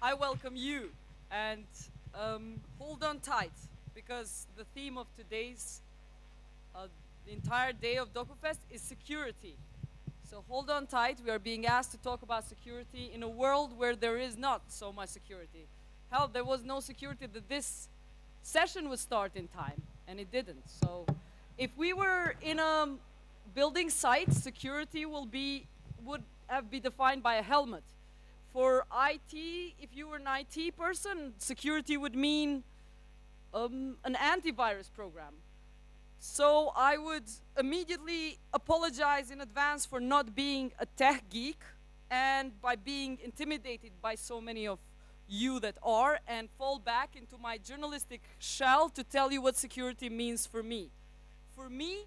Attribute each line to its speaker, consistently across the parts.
Speaker 1: I welcome you, and hold on tight, because the theme of today's the entire day of DokuFest is security. So hold on tight. We are being asked to talk about security in a world where there is not so much security. Hell, there was no security that this session would start in time, and it didn't. So if we were in a building site, security would have be defined by a helmet. For IT, if you were an IT person, security would mean an antivirus program. So I would immediately apologize in advance for not being a tech geek and by being intimidated by so many of you that are, and fall back into my journalistic shell to tell you what security means for me. For me,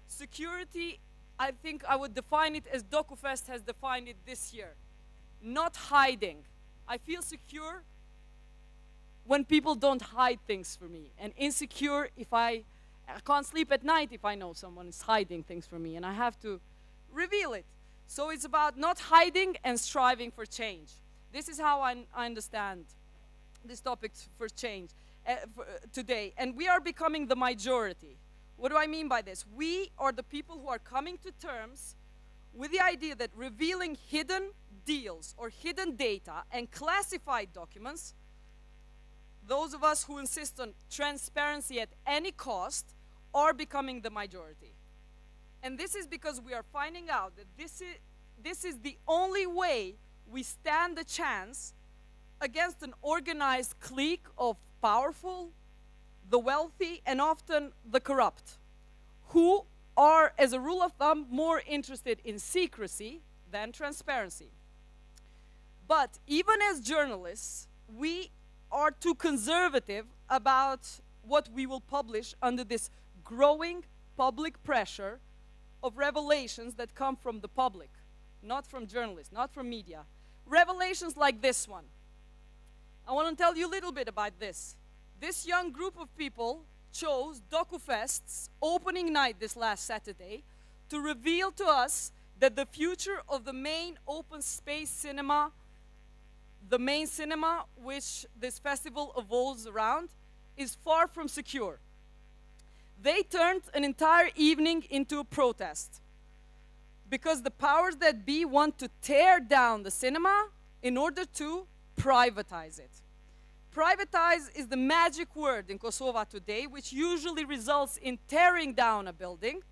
Speaker 1: security, I think I would define it as DokuFest has defined it this year. Not hiding. I feel secure when people don't hide things from me, and insecure if I can't sleep at night if I know someone is hiding things from me and I have to reveal it. So it's about not hiding and striving for change. This is how I understand this topic for change today. And we are becoming the majority. What do I mean by this? We are the people who are coming to terms with the idea that revealing hidden deals or hidden data and classified documents, those of us who insist on transparency at any cost, are becoming the majority. And this is because we are finding out that this is the only way we stand a chance against an organized clique of powerful, the wealthy, and often the corrupt, who are, as a rule of thumb, more interested in secrecy than transparency. But even as journalists, we are too conservative about what we will publish under this growing public pressure of revelations that come from the public, not from journalists, not from media. Revelations like this one. I want to tell you a little bit about this. This young group of people chose DokuFest's opening night this last Saturday to reveal to us that the future of the main open space cinema, the main cinema which this festival evolves around, is far from secure. They turned an entire evening into a protest because the powers that be want to tear down the cinema in order to privatize it. Privatize is the magic word in Kosovo today, which usually results in tearing down a building,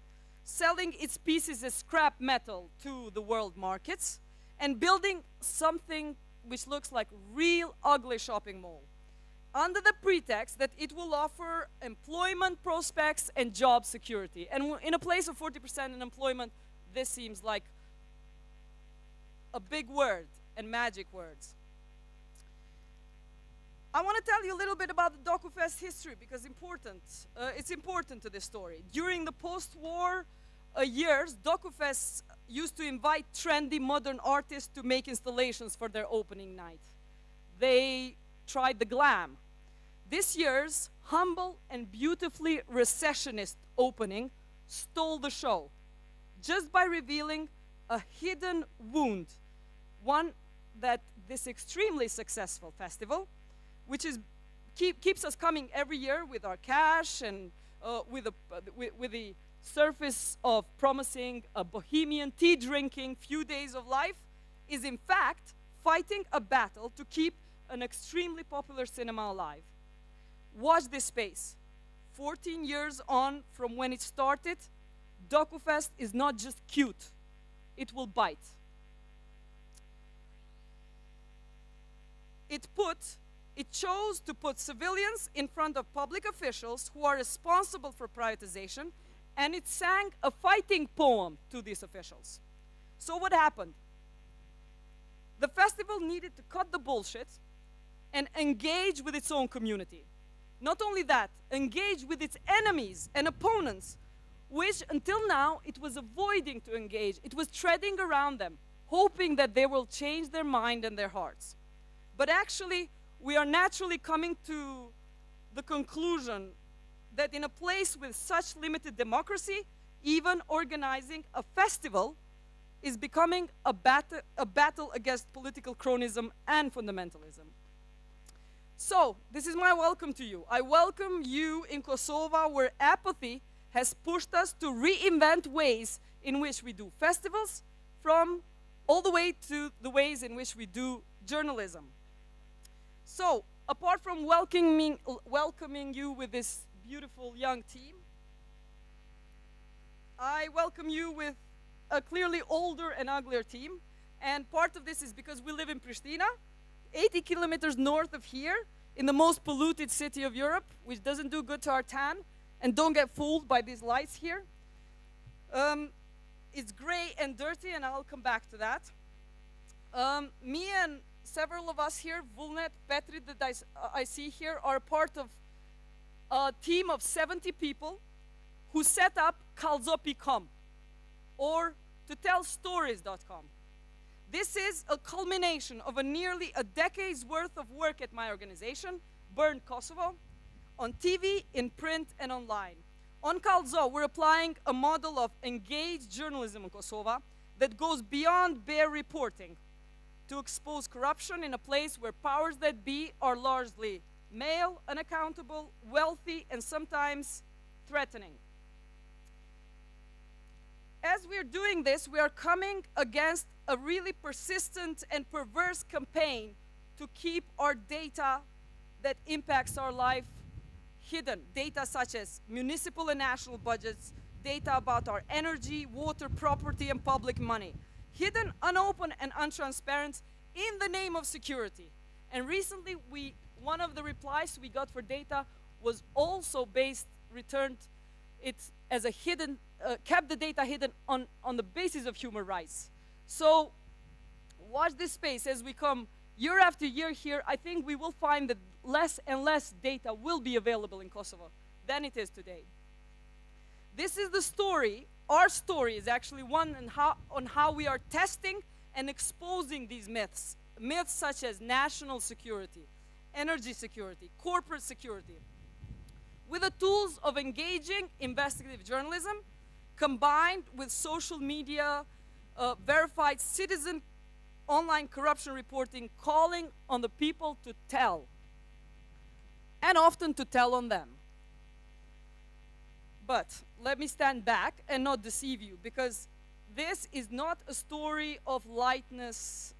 Speaker 1: selling its pieces as scrap metal to the world markets, and building something which looks like real ugly shopping mall, under the pretext that it will offer employment prospects and job security. And in a place of 40% unemployment, this seems like a big word and magic words. I want to tell you a little bit about the DokuFest history because it's important to this story. During the post-war years, DokuFest used to invite trendy modern artists to make installations for their opening night. They tried the glam. This year's humble and beautifully recessionist opening stole the show just by revealing a hidden wound, one that this extremely successful festival, which keeps us coming every year with our cash and with the surface of promising a bohemian tea-drinking few days of life, is in fact fighting a battle to keep an extremely popular cinema alive. Watch this space. 14 years on from when it started, DokuFest is not just cute, it will bite. It chose to put civilians in front of public officials who are responsible for privatization, and it sang a fighting poem to these officials. So what happened? The festival needed to cut the bullshit and engage with its own community. Not only that, engage with its enemies and opponents, which until now it was avoiding to engage. It was treading around them, hoping that they will change their mind and their hearts. But actually, we are naturally coming to the conclusion that in a place with such limited democracy, even organizing a festival is becoming a battle against political cronism and fundamentalism. So, this is my welcome to you. I welcome you in Kosovo, where apathy has pushed us to reinvent ways in which we do festivals, from all the way to the ways in which we do journalism. So, apart from welcoming you with this beautiful young team, I welcome you with a clearly older and uglier team. And part of this is because we live in Pristina, 80 kilometers north of here, in the most polluted city of Europe, which doesn't do good to our tan. And don't get fooled by these lights here. It's gray and dirty, and I'll come back to that. Me and several of us here, Vulnet, Petri, that I see here, are part of a team of 70 people who set up Kalzo.com, or totellstories.com. This is a culmination of nearly a decade's worth of work at my organization, Burn Kosovo, on TV, in print, and online. On Kalzo, we're applying a model of engaged journalism in Kosovo that goes beyond bare reporting to expose corruption in a place where powers that be are largely male, unaccountable, wealthy, and sometimes threatening. As we're doing this, we are coming against a really persistent and perverse campaign to keep our data that impacts our life hidden. Data such as municipal and national budgets, data about our energy, water, property, and public money. Hidden, unopened, and untransparent in the name of security. And recently, one of the replies we got for data was also returned it as a hidden, kept the data hidden on the basis of human rights. So watch this space as we come year after year here. I think we will find that less and less data will be available in Kosovo than it is today. This is the story. Our story is actually one on how we are testing and exposing these myths. Myths such as national security, energy security, corporate security, with the tools of engaging investigative journalism combined with social media, verified citizen online corruption reporting, calling on the people to tell, and often to tell on them. But let me stand back and not deceive you, because this is not a story of lightness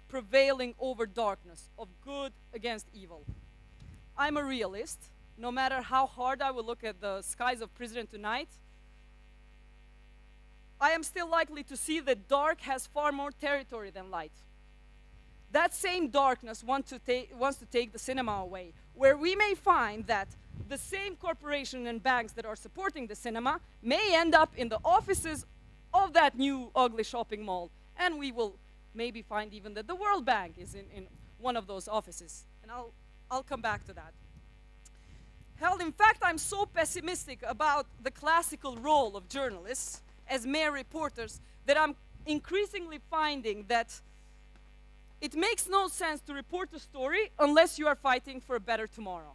Speaker 1: prevailing over darkness, of good against evil. I'm a realist. No matter how hard I will look at the skies of Pristina tonight, I am still likely to see that dark has far more territory than light. That same darkness wants to take the cinema away, where we may find that the same corporation and banks that are supporting the cinema may end up in the offices of that new ugly shopping mall. And we will maybe find even that the World Bank is in one of those offices. And I'll come back to that. Hell, in fact, I'm so pessimistic about the classical role of journalists as mere reporters that I'm increasingly finding that it makes no sense to report a story unless you are fighting for a better tomorrow.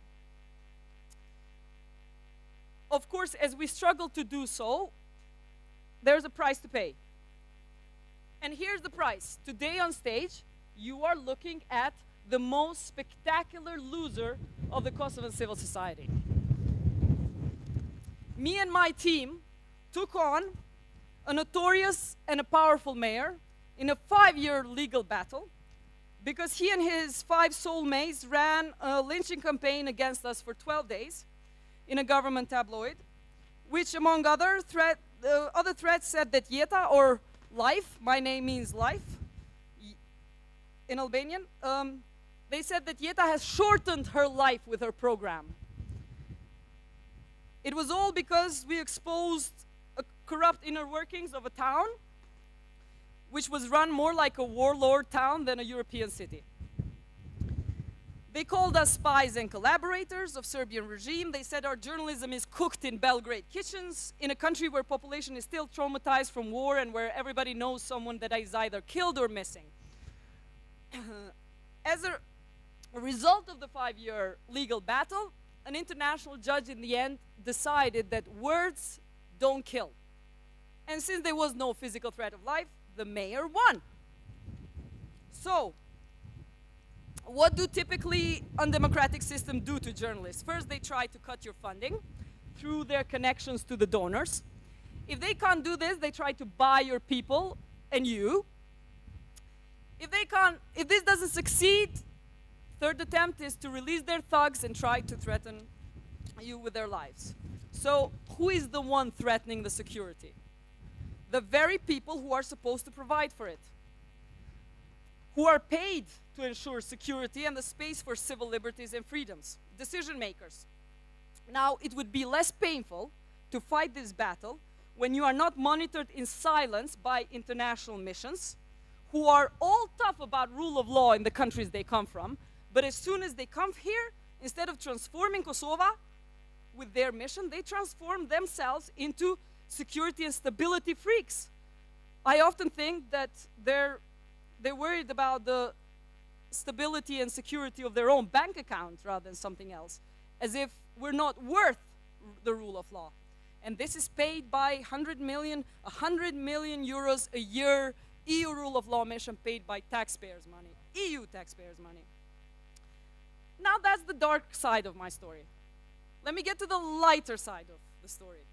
Speaker 1: Of course, as we struggle to do so, there's a price to pay. And here's the price. Today on stage, you are looking at the most spectacular loser of the Kosovan civil society. Me and my team took on a notorious and a powerful mayor in a 5-year legal battle because he and his 5 soulmates ran a lynching campaign against us for 12 days in a government tabloid, which among other threats said that Jeta, or life, my name means life in Albanian, they said that Jeta has shortened her life with her program. It was all because we exposed a corrupt inner workings of a town which was run more like a warlord town than a European city. They called us spies and collaborators of Serbian regime. They said our journalism is cooked in Belgrade kitchens in a country where population is still traumatized from war and where everybody knows someone that is either killed or missing. As a result of the 5-year legal battle, an international judge in the end decided that words don't kill. And since there was no physical threat of life, the mayor won. So, what do typically undemocratic systems do to journalists? First, they try to cut your funding through their connections to the donors. If they can't do this, they try to buy your people and you. If this doesn't succeed, third attempt is to release their thugs and try to threaten you with their lives. So who is the one threatening the security? The very people who are supposed to provide for it, who are paid to ensure security and the space for civil liberties and freedoms, decision makers. Now, it would be less painful to fight this battle when you are not monitored in silence by international missions, who are all tough about rule of law in the countries they come from, but as soon as they come here, instead of transforming Kosovo with their mission, they transform themselves into security and stability freaks. I often think that they're worried about the stability and security of their own bank account rather than something else, as if we're not worth the rule of law. And this is paid by 100 million euros a year, EU rule of law mission paid by taxpayers' money, EU taxpayers' money. Now that's the dark side of my story. Let me get to the lighter side of the story.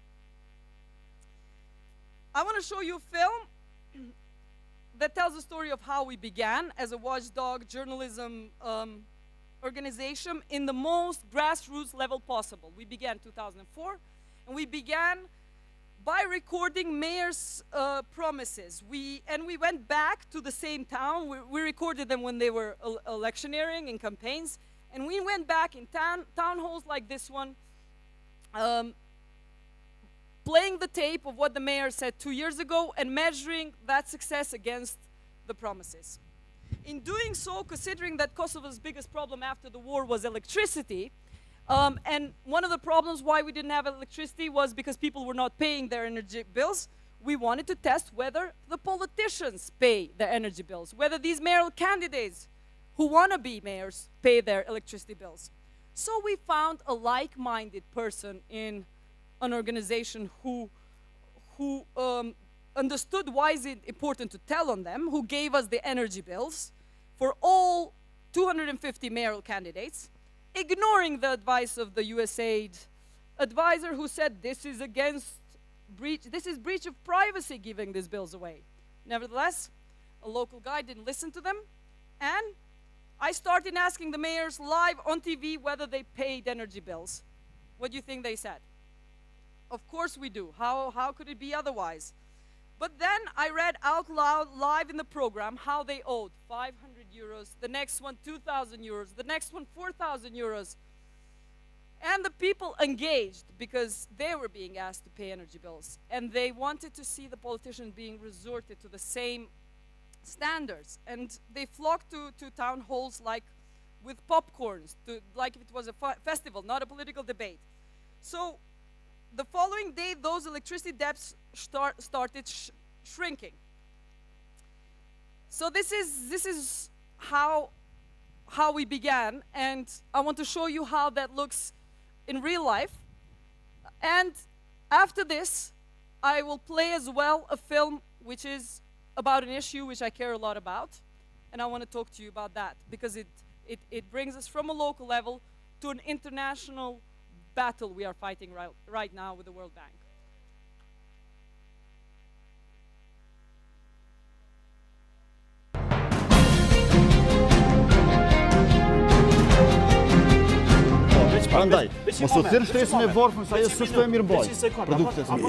Speaker 1: I want to show you a film that tells the story of how we began as a watchdog journalism organization in the most grassroots level possible. We began in 2004, and we began by recording mayors' promises. We went back to the same town. We recorded them when they were electioneering in campaigns, and we went back in town halls like this one, playing the tape of what the mayor said 2 years ago and measuring that success against the promises. In doing so, considering that Kosovo's biggest problem after the war was electricity, and one of the problems why we didn't have electricity was because people were not paying their energy bills, we wanted to test whether the politicians pay their energy bills, whether these mayoral candidates who want to be mayors pay their electricity bills. So we found a like-minded person in an organization who understood why is it important to tell on them, who gave us the energy bills for all 250 mayoral candidates, ignoring the advice of the USAID advisor who said this is breach of privacy giving these bills away. Nevertheless, a local guy didn't listen to them, and I started asking the mayors live on TV whether they paid energy bills. What do you think they said? Of course we do. How could it be otherwise? But then I read out loud live in the program how they owed 500 euros, the next one 2,000 euros, the next one 4,000 euros. And the people engaged because they were being asked to pay energy bills. And they wanted to see the politicians being resorted to the same standards. And they flocked to town halls like with popcorns, like if it was a festival, not a political debate. So the following day, those electricity debts started shrinking. So this is how we began, and I want to show you how that looks in real life. And after this, I will play as well a film which is about an issue which I care a lot about, and I want to talk to you about that because it brings us from a local level to an international battle we are fighting right now with the World Bank.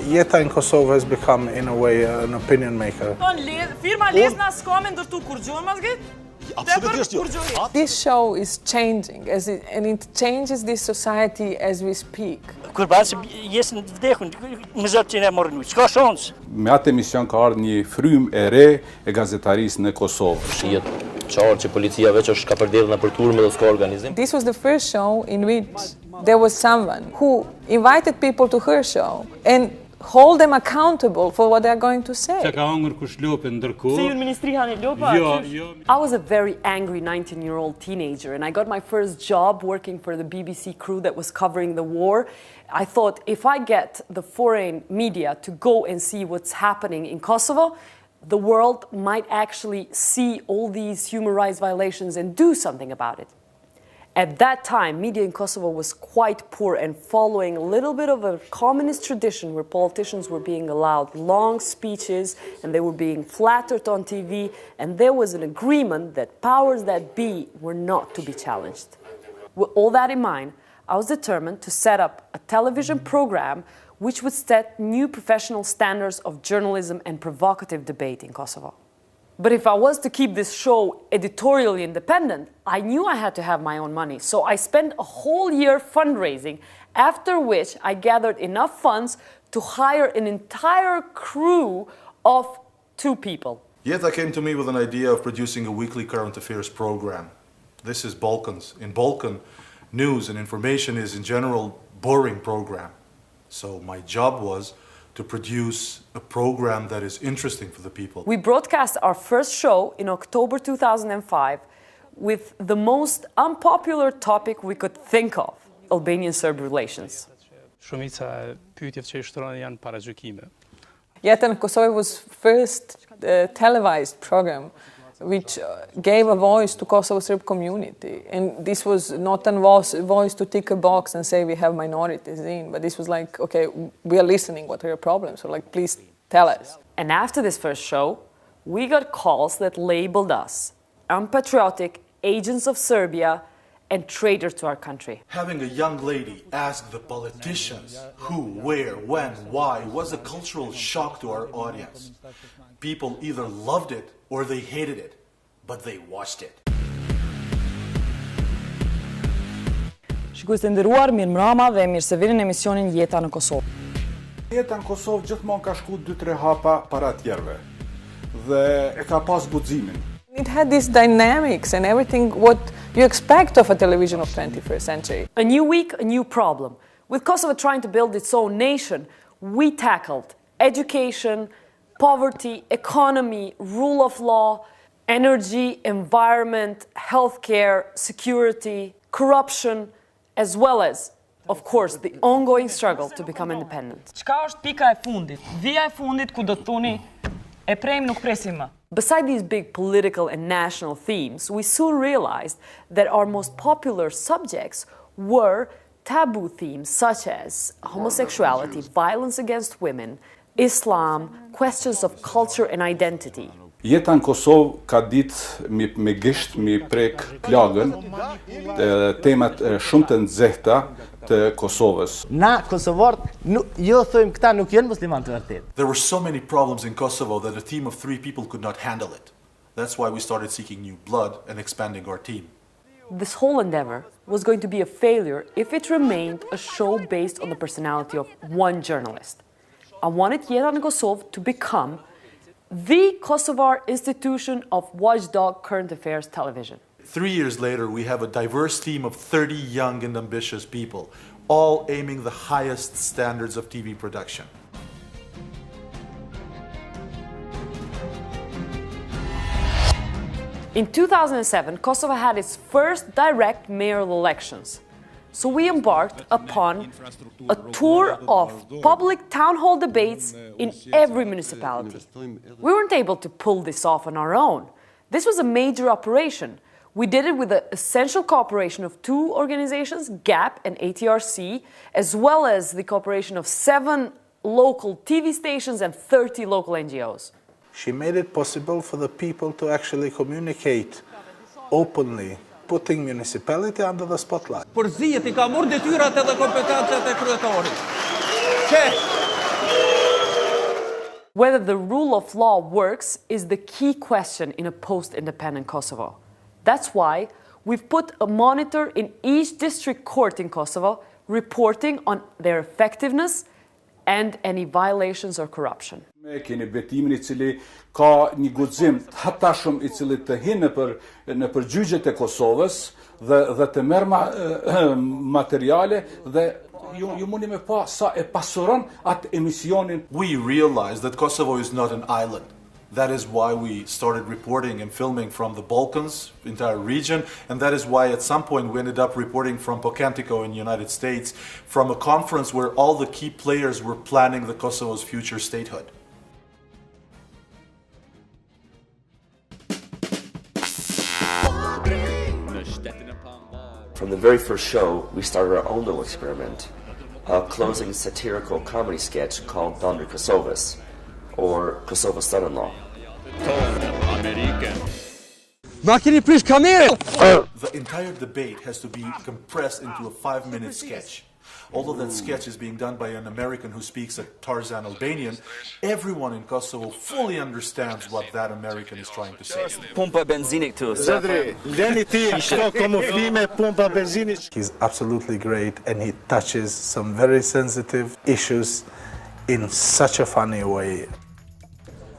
Speaker 2: Jeta in Kosovo has become, in a way, an opinion maker.
Speaker 3: This show is changing, and it changes this society as we speak.
Speaker 4: Me atë emision ka ardhur një frymë e re e gazetarisë në Kosovë.
Speaker 3: This was the first show in which there was someone who invited people to her show and hold them accountable for what they're going to say.
Speaker 5: I was a very angry 19-year-old teenager, and I got my first job working for the BBC crew that was covering the war. I thought if I get the foreign media to go and see what's happening in Kosovo, the world might actually see all these human rights violations and do something about it. At that time, media in Kosovo was quite poor and following a little bit of a communist tradition where politicians were being allowed long speeches and they were being flattered on TV, and there was an agreement that powers that be were not to be challenged. With all that in mind, I was determined to set up a television program which would set new professional standards of journalism and provocative debate in Kosovo. But if I was to keep this show editorially independent, I knew I had to have my own money. So I spent a whole year fundraising, after which I gathered enough funds to hire an entire crew of 2 people.
Speaker 6: Jeta came to me with an idea of producing a weekly current affairs program. This is Balkans. In Balkan, news and information is in general boring program. So my job was to produce a program that is interesting for the people.
Speaker 5: We broadcast our first show in October 2005 with the most unpopular topic we could think of, Albanian-Serb relations.
Speaker 3: Jeta in Kosovo was first televised program which gave a voice to Kosovo Serb community. And this was not a voice to tick a box and say we have minorities in, but this was like, okay, we are listening, what are your problems? So like, please tell us.
Speaker 5: And after this first show, we got calls that labeled us unpatriotic, agents of Serbia, and traitors to our country.
Speaker 6: Having a young lady ask the politicians who, where, when, why was a cultural shock to our audience. People either loved it or they hated it, but they watched it.
Speaker 5: Shikues të nderuar, mirëmbrëma dhe mirë se vini në emisionin Jeta në Kosovë.
Speaker 4: Jeta në Kosovë gjithmonë ka shku 2-3 hapa para tjerëve dhe e ka pas guximin.
Speaker 3: It had these dynamics and everything what you expect of a television of 21st century.
Speaker 5: A new week, a new problem. With Kosovo trying to build its own nation, we tackled education, poverty, economy, rule of law, energy, environment, healthcare, security, corruption, as well as, of course, the ongoing struggle to become independent.
Speaker 7: Çka është pika e fundit? Vija e fundit ku do të thoni e prem nuk presim më.
Speaker 5: Beside these big political and national themes, we soon realized that our most popular subjects were taboo themes such as homosexuality, violence against women, Islam, questions of culture and identity.
Speaker 4: Jeta në Kosovë ka ditë me gisht mi prek plagën temat shumë të nxehta të Kosovës.
Speaker 8: Na kosovarët jo thojmë këta nuk janë muslimanë të vërtetë.
Speaker 6: There were so many problems in Kosovo that a team of 3 people could not handle it. That's why we started seeking new blood and expanding our team.
Speaker 5: This whole endeavor was going to be a failure if it remained a show based on the personality of one journalist. I wanted Jeta në Kosovë to become the Kosovar institution of watchdog current affairs television.
Speaker 6: 3 years later, we have a diverse team of 30 young and ambitious people, all aiming the highest standards of TV production.
Speaker 5: In 2007, Kosovo had its first direct mayoral elections. So we embarked upon a tour of public town hall debates in every municipality. We weren't able to pull this off on our own. This was a major operation. We did it with the essential cooperation of 2 organizations, GAP and ATRC, as well as the cooperation of 7 local TV stations and 30 local NGOs.
Speaker 2: She made it possible for the people to actually communicate openly, putting municipality under the spotlight.
Speaker 9: Përzihet I ka marrë detyrat edhe kompetencat e kryetarit.
Speaker 5: Whether the rule of law works is the key question in a post-independent Kosovo. That's why we've put a monitor in each district court in Kosovo, reporting on their effectiveness and any violations or corruption.
Speaker 4: Me keni betimin I cili ka një guxim të hatashëm I cili të hinë në përgjigjet e Kosovës dhe të merr materiale dhe ju mundi me pa sa e pasuron atë emisionin.
Speaker 6: We realized that Kosovo is not an island. That is why we started reporting and filming from the Balkans, entire region, and that is why at some point we ended up reporting from Pocantico in the United States, from a conference where all the key players were planning the Kosovo's future statehood.
Speaker 10: From the very first show, we started our own little experiment, a closing satirical comedy sketch called Don Kosovas, or Kosova's son-in-law.
Speaker 6: The entire debate has to be compressed into a 5-minute sketch. Although that sketch is being done by an American who speaks a Tarzan Albanian, everyone in Kosovo fully understands what that American is trying to say.
Speaker 2: He's absolutely great, and he touches some very sensitive issues in such a funny way.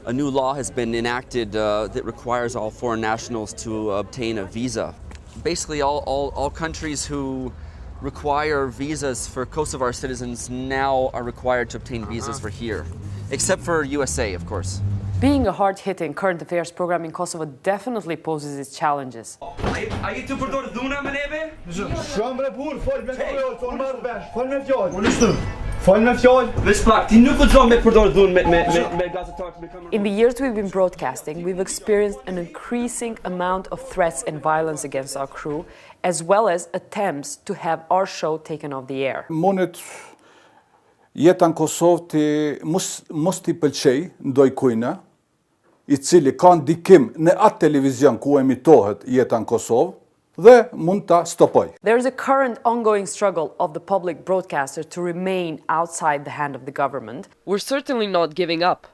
Speaker 11: A new law has been enacted that requires all foreign nationals to obtain a visa. Basically, all countries who require visas for Kosovar citizens now are required to obtain visas for here, except for USA, of course.
Speaker 5: Being a hard-hitting current affairs program in Kosovo definitely poses its challenges. In the years we've been broadcasting, we've experienced an increasing amount of threats and violence against our crew, as well as attempts to have our show taken off the air.
Speaker 4: Monet jeta në Kosovë ti mos t'i pëlqej ndoj kujna, I cili ka ndikim në atë televizion ku emitohet jeta në Kosovë, dhe mund ta stopoj.
Speaker 5: There is a current ongoing struggle of the public broadcaster to remain outside the hand of the government.
Speaker 12: We're certainly not giving up.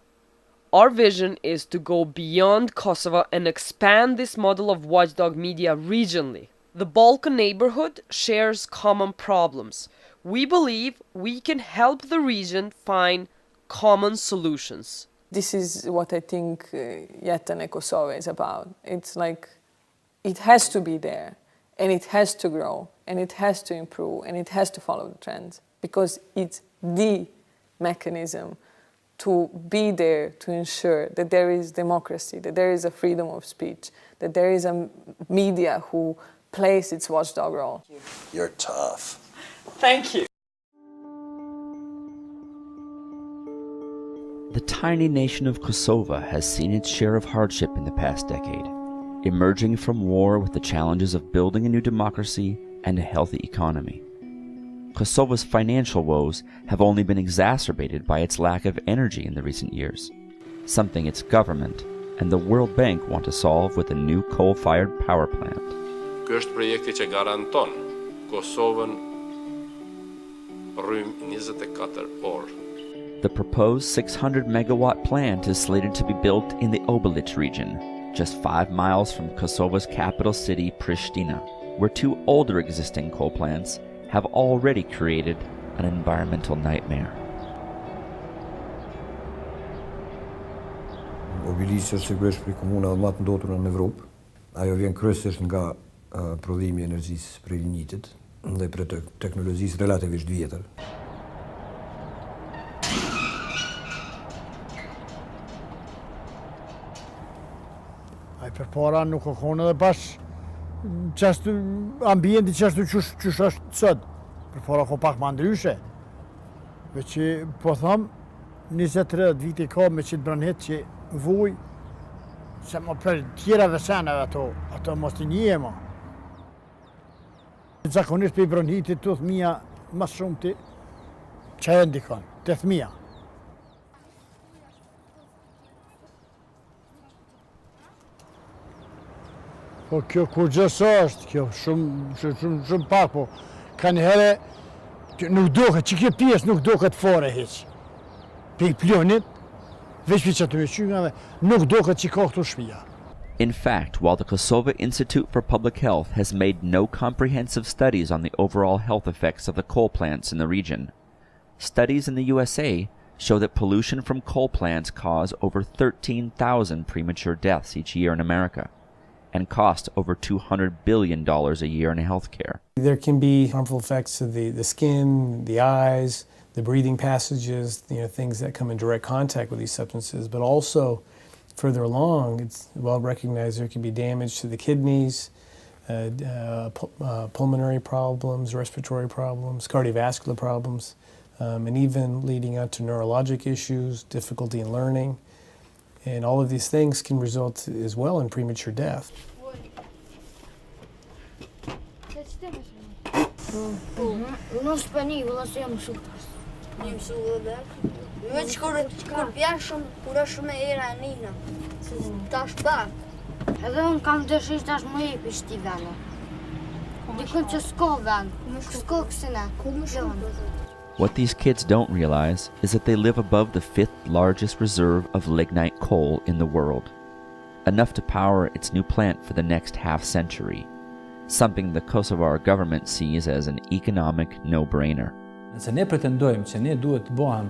Speaker 12: Our vision is to go beyond Kosovo and expand this model of watchdog media regionally. The Balkan neighborhood shares common problems. We believe we can help the region find common solutions.
Speaker 3: This is what I think Jeta Kosovo is about. It's like it has to be there, and it has to grow, and it has to improve, and it has to follow the trends, because it's the mechanism to be there to ensure that there is democracy, that there is a freedom of speech, that there is a media who plays its watchdog role.
Speaker 13: You're tough.
Speaker 12: Thank you.
Speaker 14: The tiny nation of Kosovo has seen its share of hardship in the past decade, emerging from war with the challenges of building a new democracy and a healthy economy. Kosovo's financial woes have only been exacerbated by its lack of energy in the recent years, something its government and the World Bank want to solve with a new coal-fired power plant.
Speaker 15: Ky është projekti që garanton Kosovën rrym 24 orë.
Speaker 14: The proposed 600-megawatt plant is slated to be built in the Obilic region, just 5 miles from Kosovo's capital city, Pristina, where 2 older existing coal plants have already created an environmental nightmare.
Speaker 16: Obilic është sigurisht për komunat më të ndotura në Evropë. Ajo vjen kryesisht nga prodhimi I energjisë prej lignitit dhe për teknologjisë relativisht vjetër.
Speaker 17: Ai përpara nuk o konë edhe pas qashtu ambienti qashtu qysh është sot. Përpara ko pak ma ndryshe. Veç që po tham 20-30 vite ka me që të branhet që vuj se më për tjera veseneve ato mos të një ma. Zakonisht për I branhitit të thmija mas shumë të që e ndikon, të thmija. Po kjo kur gjësa është, kjo shumë pak, po ka njëherë nuk doket, që kjo pjesë nuk doket fare heq. Për I plionit, veç për që të me qyngave, nuk doket që ka këtu shpia.
Speaker 14: In fact, while the Kosovo Institute for Public Health has made no comprehensive studies on the overall health effects of the coal plants in the region, studies in the USA show that pollution from coal plants cause over 13,000 premature deaths each year in America, and cost over $200 billion a year in healthcare.
Speaker 18: There can be harmful effects to the skin, the eyes, the breathing passages, things that come in direct contact with these substances, but also further along, it's well recognized there can be damage to the kidneys, pulmonary problems, respiratory problems, cardiovascular problems, and even leading out to neurologic issues, difficulty in learning. And all of these things can result as well in premature death.
Speaker 13: Nu spanijola se jam mësuar. Një mësuar dhe. Veç kur bjen shumë, kur është shumë e era e nina. Se tash bak. Edhe unë kam dëshirë tash më jepi shti vene. Dikun që s'ko ven, s'ko kësine.
Speaker 14: What these kids don't realize is that they live above the 5th largest reserve of lignite coal in the world, enough to power its new plant for the next half-century, something the Kosovar government sees as an economic no-brainer.
Speaker 19: Se ne pretendojmë që ne duhet të bëhem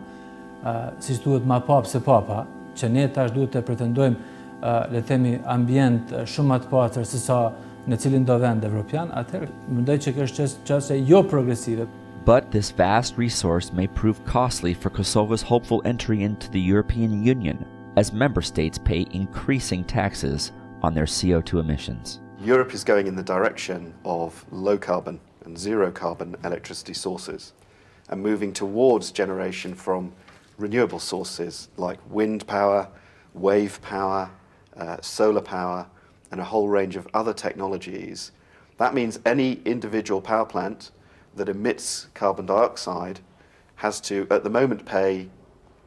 Speaker 19: si duhet ma papë se papa, që ne tash duhet të pretendojmë le themi ambient shumë më të pastër se sa në cilin do vend evropian, atëherë mendoj që kjo është çështje jo progresive.
Speaker 14: But this vast resource may prove costly for Kosovo's hopeful entry into the European Union, as member states pay increasing taxes on their CO2 emissions.
Speaker 20: Europe is going in the direction of low carbon and zero carbon electricity sources and moving towards generation from renewable sources like wind power, wave power, solar power, and a whole range of other technologies. That means any individual power plant that emits carbon dioxide has to, at the moment, pay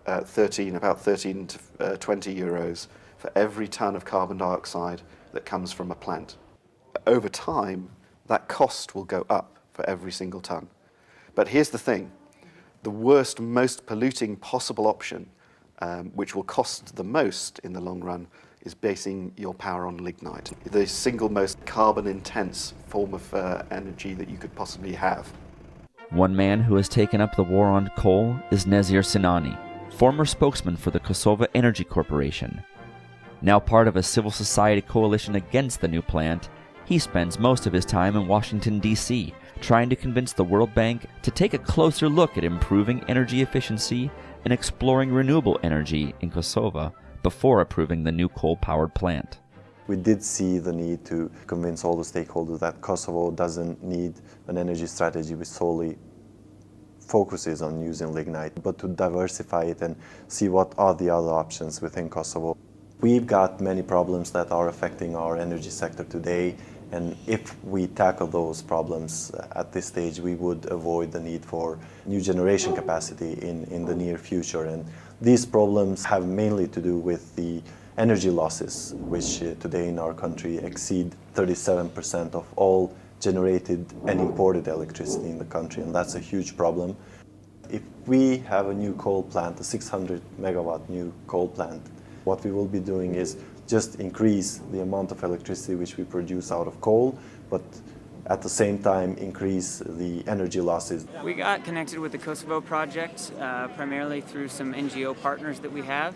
Speaker 20: about 13 to 20 euros for every ton of carbon dioxide that comes from a plant. Over time, that cost will go up for every single ton. But here's the thing, the worst, most polluting possible option, which will cost the most in the long run, is basing your power on lignite, the single most carbon-intense form of energy that you could possibly have.
Speaker 14: One man who has taken up the war on coal is Nezir Sinani, former spokesman for the Kosovo Energy Corporation. Now part of a civil society coalition against the new plant, he spends most of his time in Washington, D.C., trying to convince the World Bank to take a closer look at improving energy efficiency and exploring renewable energy in Kosovo before approving the new coal-powered plant.
Speaker 21: We did see the need to convince all the stakeholders that Kosovo doesn't need an energy strategy which solely focuses on using lignite, but to diversify it and see what are the other options within Kosovo. We've got many problems that are affecting our energy sector today, and if we tackle those problems at this stage, we would avoid the need for new generation capacity in the near future. And these problems have mainly to do with the energy losses, which today in our country exceed 37% of all generated and imported electricity in the country, and that's a huge problem. If we have a new coal plant, a 600 megawatt new coal plant, what we will be doing is just increase the amount of electricity which we produce out of coal, but at the same time increase the energy losses.
Speaker 22: We got connected with the Kosovo project primarily through some NGO partners that we have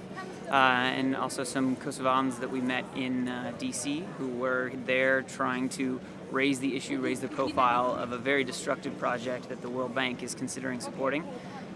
Speaker 22: and also some Kosovans that we met in DC who were there trying to raise the issue, raise the profile of a very destructive project that the World Bank is considering supporting.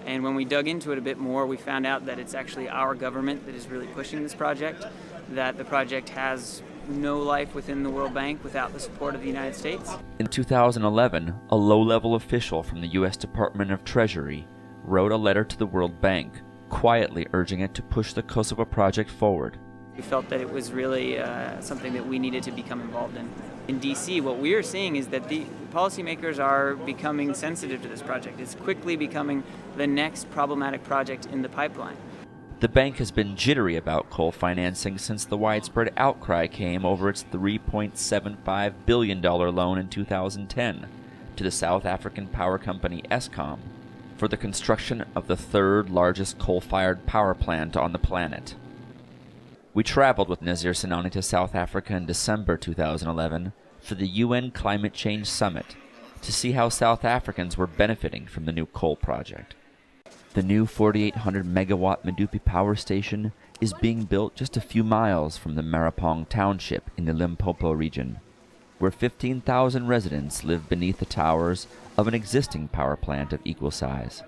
Speaker 22: And when we dug into it a bit more, we found out that it's actually our government that is really pushing this project, that the project has no life within the World Bank without the support of the United States.
Speaker 14: In 2011, a low-level official from the U.S. Department of Treasury wrote a letter to the World Bank, quietly urging it to push the Kosovo project forward.
Speaker 22: We felt that it was really something that we needed to become involved in. In DC, what we are seeing is that the policymakers are becoming sensitive to this project. It's quickly becoming the next problematic project in the pipeline.
Speaker 14: The bank has been jittery about coal financing since the widespread outcry came over its $3.75 billion loan in 2010 to the South African power company Eskom for the construction of the third largest coal-fired power plant on the planet. We traveled with Nezir Sinani to South Africa in December 2011 for the UN Climate Change Summit to see how South Africans were benefiting from the new coal project. The new 4,800 megawatt Medupi power station is being built just a few miles from the Marapong township in the Limpopo region, where 15,000 residents live beneath the towers of an existing power plant of equal size.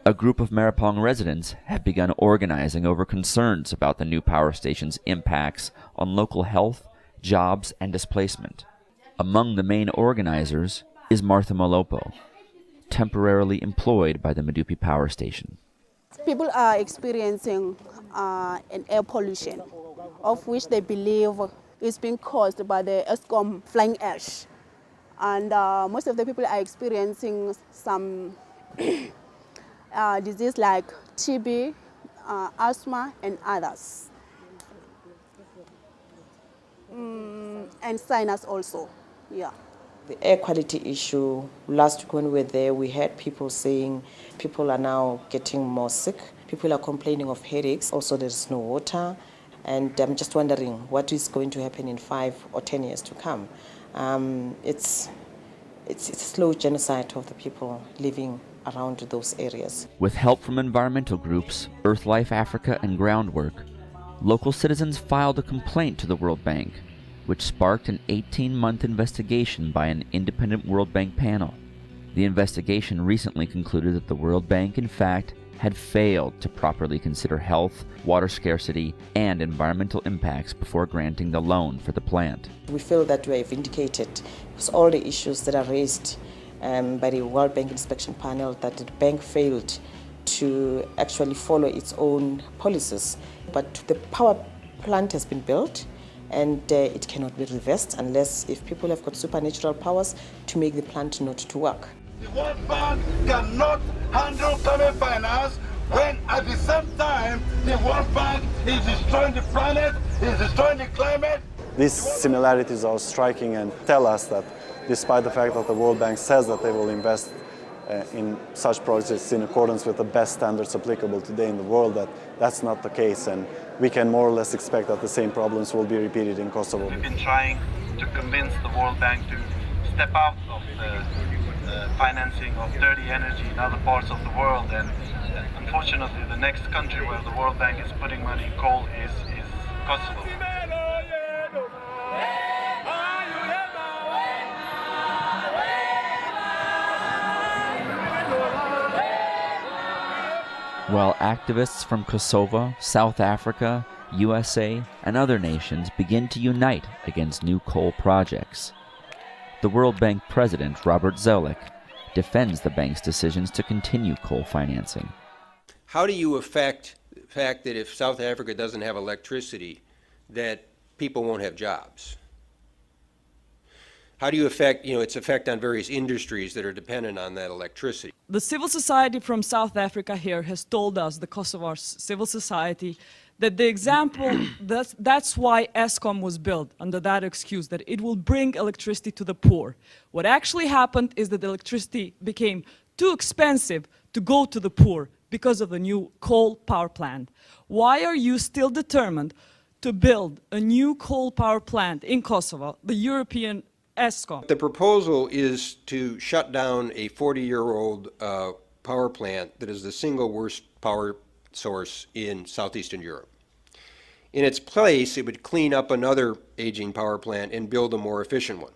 Speaker 14: A group of Marapong residents have begun organizing over concerns about the new power station's impacts on local health, jobs, and displacement. Among the main organizers is Martha Malopo, temporarily employed by the Medupi power station.
Speaker 23: People are experiencing an air pollution, of which they believe
Speaker 1: is being caused by the ESCOM flying ash. And most of the people are experiencing some disease like TB, asthma, and others. And sinus also, yeah.
Speaker 7: The air quality issue, last week when we were there, we had people saying people are now getting more sick. People are complaining of headaches. Also, there's no water. And I'm just wondering what is going to happen in 5 or 10 years to come. It's a slow genocide of the people living around those areas.
Speaker 14: With help from environmental groups, EarthLife Africa and Groundwork, local citizens filed a complaint to the World Bank, which sparked an 18-month investigation by an independent World Bank panel. The investigation recently concluded that the World Bank, in fact, had failed to properly consider health, water scarcity, and environmental impacts before granting the loan for the plant.
Speaker 7: We feel that we are vindicated because all the issues that are raised by the World Bank Inspection Panel, that the bank failed to actually follow its own policies. But the power plant has been built, and it cannot be reversed unless if people have got supernatural powers to make the plant not to work.
Speaker 23: The World Bank cannot handle climate finance when at the same time the World Bank is destroying the planet, is destroying the climate.
Speaker 21: These similarities are striking and tell us that despite the fact that the World Bank says that they will invest in such projects in accordance with the best standards applicable today in the world, that's not the case, and we can more or less expect that the same problems will be repeated in Kosovo.
Speaker 24: We've been trying to convince the World Bank to step out of the financing of dirty energy in other parts of the world, and unfortunately the next country where the World Bank is putting money in coal is Kosovo.
Speaker 14: While activists from Kosovo, South Africa, USA, and other nations begin to unite against new coal projects. The World Bank president, Robert Zoellick, defends the bank's decisions to continue coal financing.
Speaker 25: How do you affect the fact that if South Africa doesn't have electricity, that people won't have jobs? How do you affect, its effect on various industries that are dependent on that electricity?
Speaker 26: The civil society from South Africa here has told us, the Kosovar civil society, that the example, that's why ESCOM was built, under that excuse, that it will bring electricity to the poor. What actually happened is that the electricity became too expensive to go to the poor because of the new coal power plant. Why are you still determined to build a new coal power plant in Kosovo, the European ESCOM?
Speaker 25: The proposal is to shut down a 40-year-old power plant that is the single worst power source in southeastern Europe. In its place, it would clean up another aging power plant and build a more efficient one.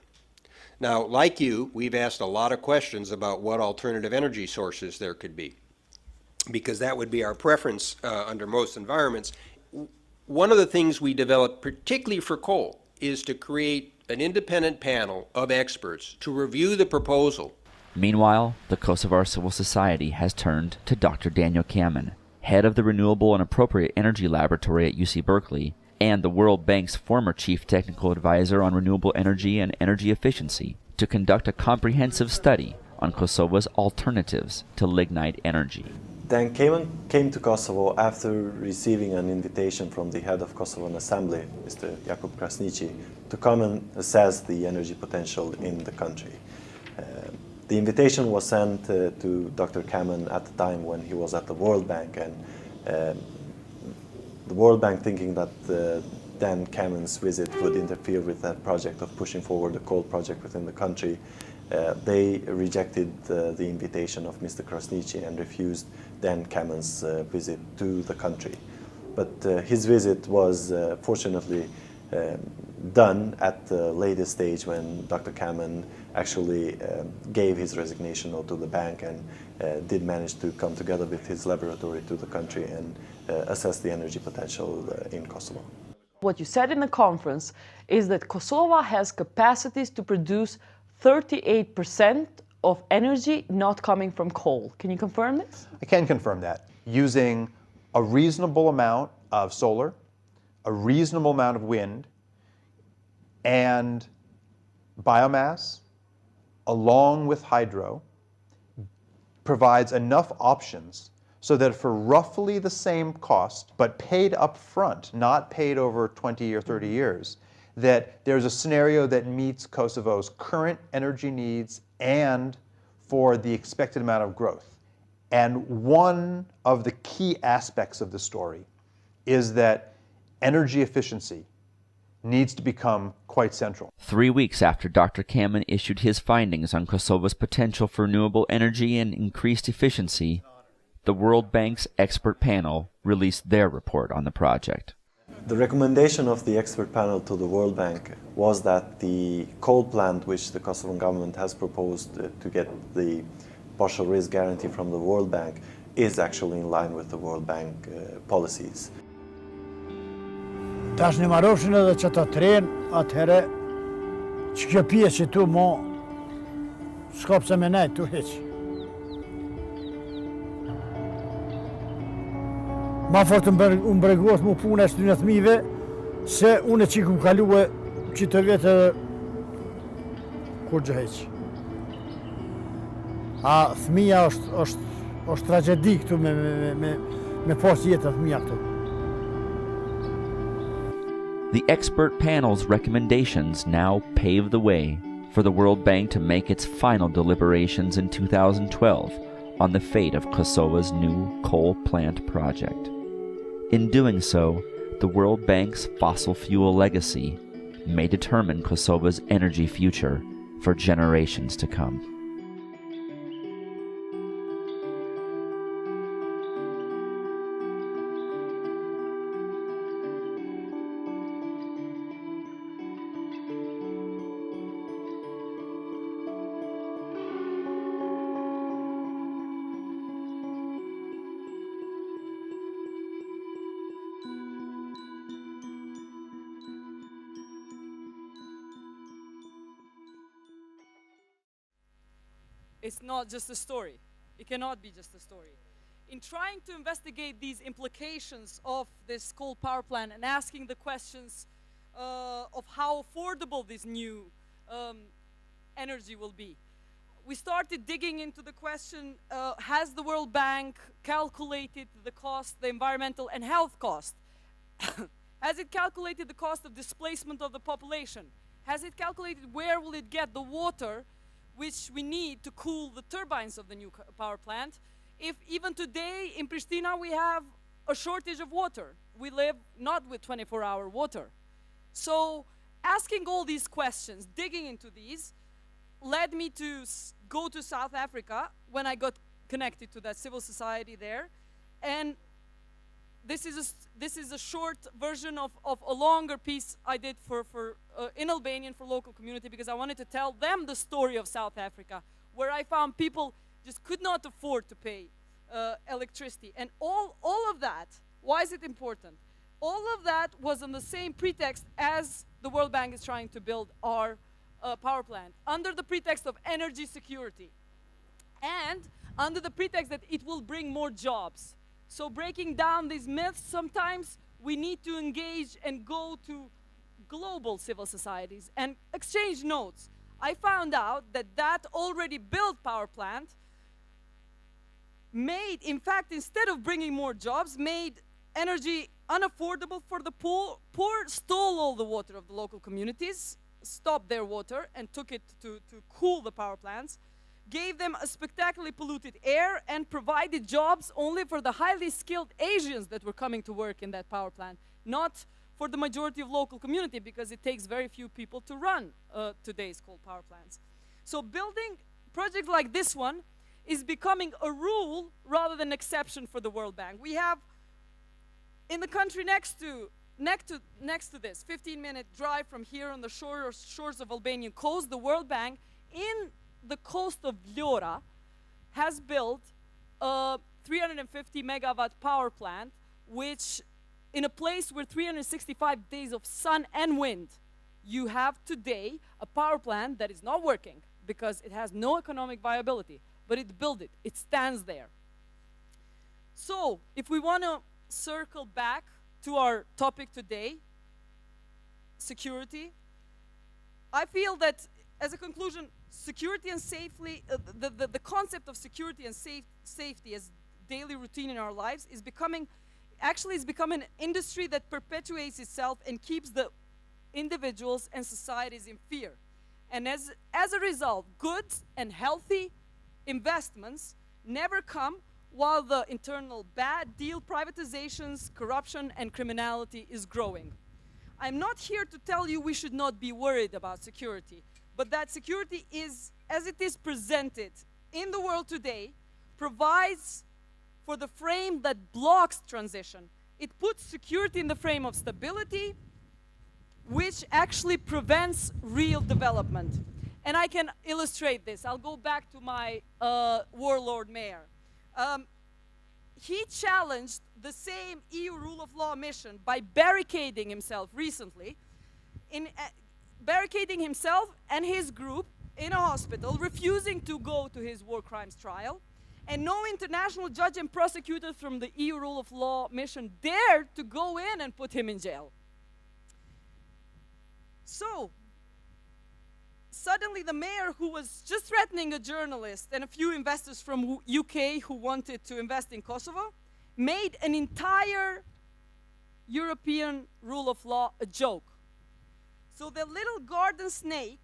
Speaker 25: Now, like you, we've asked a lot of questions about what alternative energy sources there could be, because that would be our preference under most environments. One of the things we developed, particularly for coal, is to create an independent panel of experts to review the proposal.
Speaker 14: Meanwhile, the Kosovar Civil Society has turned to Dr. Daniel Kamen, head of the Renewable and Appropriate Energy Laboratory at UC Berkeley, and the World Bank's former chief technical advisor on renewable energy and energy efficiency, to conduct a comprehensive study on Kosovo's alternatives to lignite energy.
Speaker 21: Dan Kamen came to Kosovo after receiving an invitation from the head of Kosovan Assembly, Mr. Jakub Krasniqi, to come and assess the energy potential in the country. The invitation was sent to Dr. Kamen at the time when he was at the World Bank, and the World Bank, thinking that Dan Kamen's visit would interfere with that project of pushing forward the coal project within the country, they rejected the invitation of Mr. Krasniqi and refused Dan Kamen's visit to the country. But his visit was fortunately done at the latest stage when Dr. Kamen actually gave his resignation note to the bank and did manage to come together with his laboratory to the country and assess the energy potential in Kosovo.
Speaker 12: What you said in the conference is that Kosovo has capacities to produce 38% of energy not coming from coal. Can you confirm this?
Speaker 27: I can confirm that. Using a reasonable amount of solar, a reasonable amount of wind, And biomass, along with hydro, provides enough options so that for roughly the same cost, but paid up front, not paid over 20 or 30 years, that there's a scenario that meets Kosovo's current energy needs and for the expected amount of growth. And one of the key aspects of the story is that energy efficiency needs to become quite central.
Speaker 14: 3 weeks after Dr. Kamen issued his findings on Kosovo's potential for renewable energy and increased efficiency, the World Bank's expert panel released their report on the project.
Speaker 21: The recommendation of the expert panel to the World Bank was that the coal plant which the Kosovan government has proposed to get the partial risk guarantee from the World Bank is actually in line with the World Bank policies.
Speaker 17: Tash një maroshin edhe që ta tren, atëhere që kjo pjesë që tu mo s'ka pse me nejt tu heq. Ma fort unë breguat mu punë e së dynë thmive, se unë e që kum kaluë që të vjetë kur gjë heq. A thmija është tragedi këtu me pas jetë thmija këtu.
Speaker 14: The expert panel's recommendations now pave the way for the World Bank to make its final deliberations in 2012 on the fate of Kosovo's new coal plant project. In doing so, the World Bank's fossil fuel legacy may determine Kosovo's energy future for generations to come.
Speaker 26: It's not just a story. It cannot be just a story. In trying to investigate these implications of this coal power plant and asking the questions of how affordable this new energy will be, we started digging into the question, has the World Bank calculated the cost, the environmental and health cost? Has it calculated the cost of displacement of the population? Has it calculated where will it get the water which we need to cool the turbines of the new power plant? If even today in Pristina we have a shortage of water. We live not with 24-hour water. So asking all these questions, digging into these, led me to go to South Africa when I got connected to that civil society there. And this is a short version of a longer piece I did in Albanian for local community, because I wanted to tell them the story of South Africa, where I found people just could not afford to pay electricity. And all of that, why is it important? All of that was on the same pretext as the World Bank is trying to build our power plant, under the pretext of energy security, and under the pretext that it will bring more jobs. So breaking down these myths, sometimes we need to engage and go to global civil societies and exchange notes. I found out that that already built power plant made, in fact, instead of bringing more jobs, made energy unaffordable for the poor, stole all the water of the local communities, stopped their water and took it to cool the power plants, gave them a spectacularly polluted air, and provided jobs only for the highly skilled Asians that were coming to work in that power plant, not for the majority of local community, because it takes very few people to run today's coal power plants. So building projects like this one is becoming a rule rather than exception for the World Bank. We have in the country next to this, 15-minute drive from here on the shores of Albanian coast, the World Bank in the coast of Vlora has built a 350 megawatt power plant, which in a place where 365 days of sun and wind, you have today a power plant that is not working because it has no economic viability, but it built it, it stands there. So if we want to circle back to our topic today, security, I feel that, as a conclusion, security and safety, the concept of security and safety as daily routine in our lives is becoming an industry that perpetuates itself and keeps the individuals and societies in fear. And as a result, good and healthy investments never come while the internal bad deal privatizations, corruption, and criminality is growing. I'm not here to tell you we should not be worried about security, but that security is, as it is presented in the world today, provides for the frame that blocks transition. It puts security in the frame of stability, which actually prevents real development. And I can illustrate this. I'll go back to my warlord mayor. He challenged the same EU rule of law mission by barricading himself recently, barricading himself and his group in a hospital, refusing to go to his war crimes trial, and no international judge and prosecutor from the EU rule of law mission dared to go in and put him in jail. So, suddenly the mayor, who was just threatening a journalist and a few investors from UK who wanted to invest in Kosovo, made an entire European rule of law a joke. So the little garden snake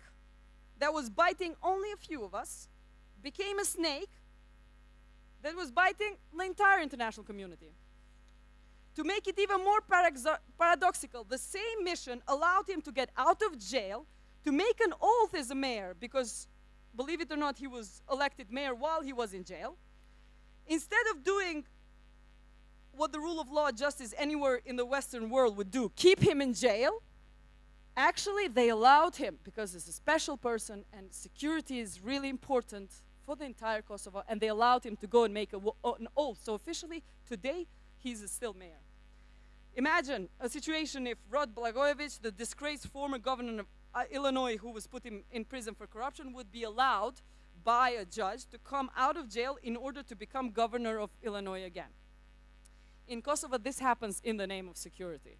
Speaker 26: that was biting only a few of us became a snake that was biting the entire international community. To make it even more paradoxical, the same mission allowed him to get out of jail, to make an oath as a mayor, because, believe it or not, he was elected mayor while he was in jail. Instead of doing what the rule of law justice anywhere in the Western world would do, keep him in jail, actually they allowed him, because he's a special person and security is really important for the entire Kosovo, and they allowed him to go and make an oath. So officially, today, he's still mayor. Imagine a situation if Rod Blagojevich, the disgraced former governor of Illinois who was put in prison for corruption, would be allowed by a judge to come out of jail in order to become governor of Illinois again. In Kosovo, this happens in the name of security.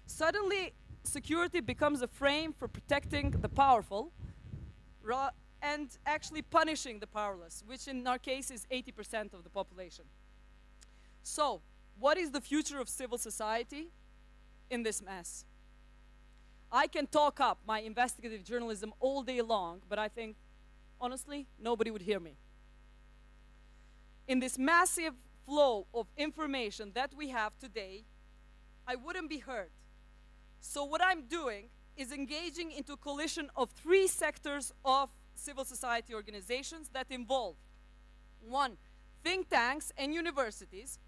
Speaker 26: Suddenly, security becomes a frame for protecting the powerful and actually punishing the powerless, which in our case is 80% of the population. So, what is the future of civil society in this mess? I can talk up my investigative journalism all day long, but I think, honestly, nobody would hear me. In this massive flow of information that we have today, I wouldn't be heard. So what I'm doing is engaging into a coalition of 3 sectors of civil society organizations that involve, 1, think tanks and universities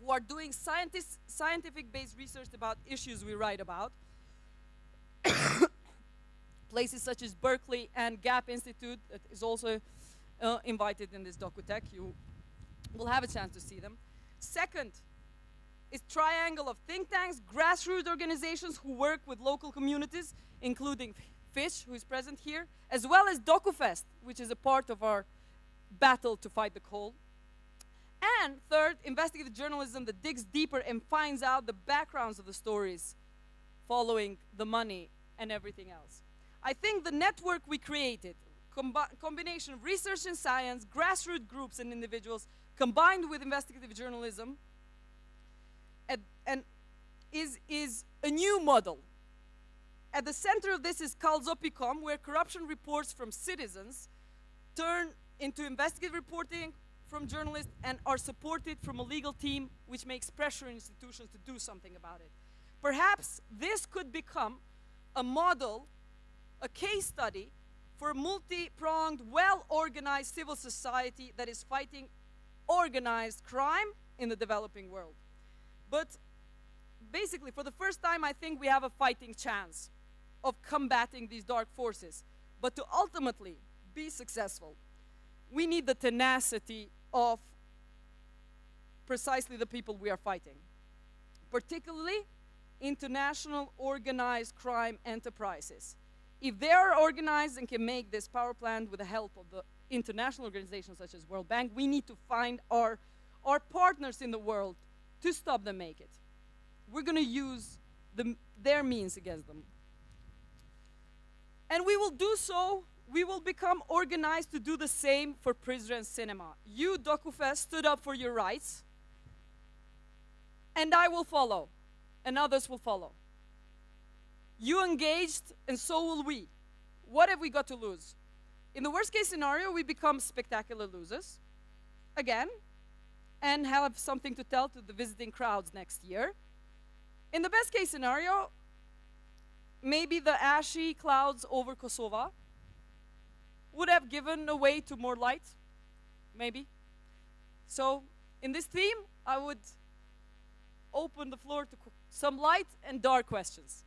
Speaker 26: who are doing scientific-based research about issues we write about, places such as Berkeley and Gap Institute that is also invited in this DOKUTECH. You will have a chance to see them. Second is triangle of think tanks, grassroots organizations who work with local communities, including Fish, who is present here, as well as DokuFest, which is a part of our battle to fight the cold. And third, investigative journalism that digs deeper and finds out the backgrounds of the stories following the money and everything else. I think the network we created, combination of research and science, grassroots groups and individuals, combined with investigative journalism, and is a new model. At the center of this is Kalzopicom, where corruption reports from citizens turn into investigative reporting from journalists and are supported from a legal team which makes pressure on institutions to do something about it. Perhaps this could become a model, a case study for a multi-pronged, well-organized civil society that is fighting organized crime in the developing world. But basically, for the first time, I think we have a fighting chance of combating these dark forces. But to ultimately be successful, we need the tenacity of precisely the people we are fighting, particularly international organized crime enterprises. If they are organized and can make this power plant with the help of the international organizations such as World Bank, we need to find our partners in the world to stop them make it. We're going to use their means against them. And we will do so, we will become organized to do the same for Prizren cinema. You, DOKUFest, stood up for your rights, and I will follow, and others will follow. You engaged, and so will we. What have we got to lose? In the worst case scenario, we become spectacular losers, again, and have something to tell to the visiting crowds next year. In the best case scenario, maybe the ashy clouds over Kosovo would have given a way to more light, maybe. So, in this theme, I would open the floor to some light and dark questions.